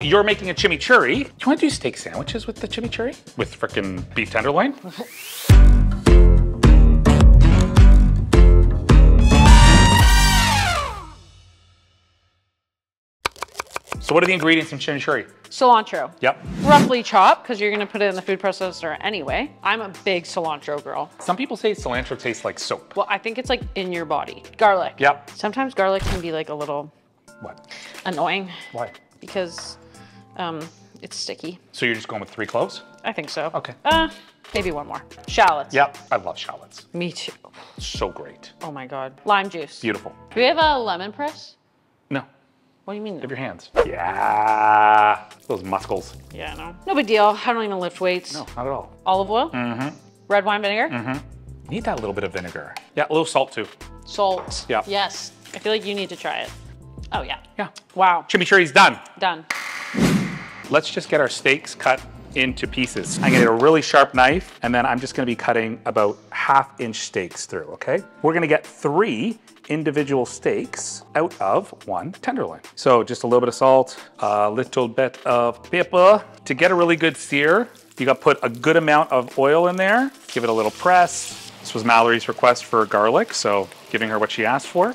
You're making a chimichurri. Do you want to do steak sandwiches with the chimichurri? With frickin' beef tenderloin? So what are the ingredients in chimichurri? Cilantro. Yep. Roughly chopped, because you're gonna put it in the food processor anyway. I'm a big cilantro girl. Some people say cilantro tastes like soap. Well, I think it's like in your body. Garlic. Yep. Sometimes garlic can be like a little annoying. Why? Because it's sticky. So you're just going with 3 cloves? I think so. Okay. Maybe one more. Shallots. Yep, I love shallots. Me too. So great. Oh my God. Lime juice. Beautiful. Do we have a lemon press? No. What do you mean? Give your hands. Yeah, those muscles. Yeah, no. No big deal. I don't even lift weights. No, not at all. Olive oil? Mm-hmm. Red wine vinegar? Mm-hmm. Need that little bit of vinegar. Yeah, a little salt too. Salt. Yeah. Yes. I feel like you need to try it. Oh yeah. Yeah. Wow. Chimichurri's done. Done. Let's just get our steaks cut into pieces. I'm gonna get a really sharp knife, and then I'm just gonna be cutting about 1/2 inch steaks through, okay? We're gonna get 3 individual steaks out of 1 tenderloin. So just a little bit of salt, a little bit of pepper. To get a really good sear, you gotta put a good amount of oil in there, give it a little press. This was Mallory's request for garlic, so giving her what she asked for.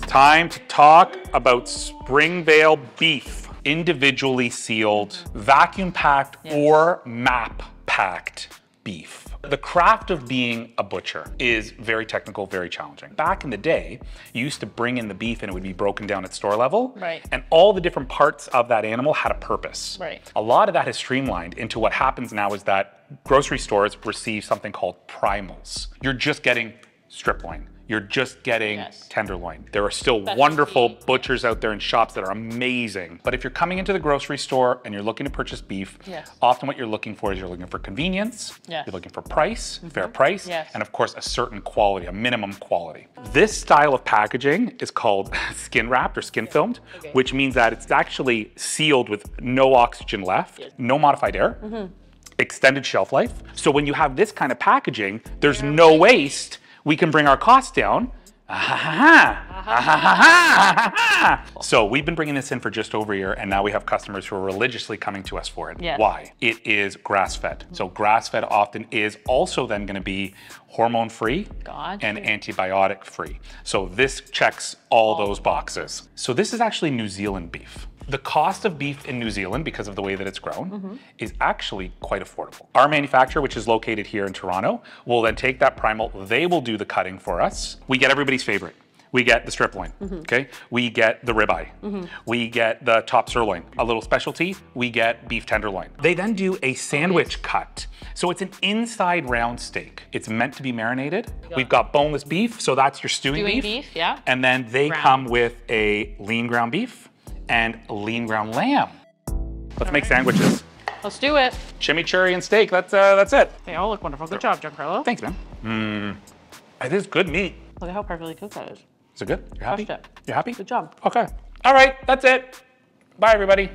Time to talk about Springvale beef. Individually sealed, vacuum packed, or map packed beef. The craft of being a butcher is very technical, very challenging. Back in the day, you used to bring in the beef and it would be broken down at store level. Right. And all the different parts of that animal had a purpose. Right. A lot of that has streamlined into what happens now is that grocery stores receive something called primals. You're just getting strip loin. You're just getting tenderloin. There are still wonderful butchers out there in shops that are amazing. But if you're coming into the grocery store and you're looking to purchase beef, often what you're looking for is you're looking for convenience, you're looking for price, fair price, and of course a certain quality, a minimum quality. This style of packaging is called skin wrapped or skin filmed, which means that it's actually sealed with no oxygen left, no modified air, extended shelf life. So when you have this kind of packaging, there's no waste. We can bring our costs down. So we've been bringing this in for just over a year, and now we have customers who are religiously coming to us for it. Why? It is grass-fed. So grass-fed often is also then gonna be hormone-free and antibiotic-free. So this checks all those boxes. So this is actually New Zealand beef. The cost of beef in New Zealand, because of the way that it's grown, is actually quite affordable. Our manufacturer, which is located here in Toronto, will then take that primal, they will do the cutting for us. We get everybody's favorite. We get the strip loin, okay? We get the ribeye. We get the top sirloin. A little specialty, we get beef tenderloin. They then do a sandwich cut. So it's an inside round steak. It's meant to be marinated. We've got boneless beef, so that's your stewing beef. And then they come with a lean ground beef and lean ground lamb. Let's make sandwiches. Let's do it. Chimichurri and steak, that's it. They all look wonderful. Good job, Giancarlo. Thanks, man. It is good meat. Look at how perfectly cooked that is. Is it good? You're happy? You're happy? Good job. Okay. All right, that's it. Bye, everybody.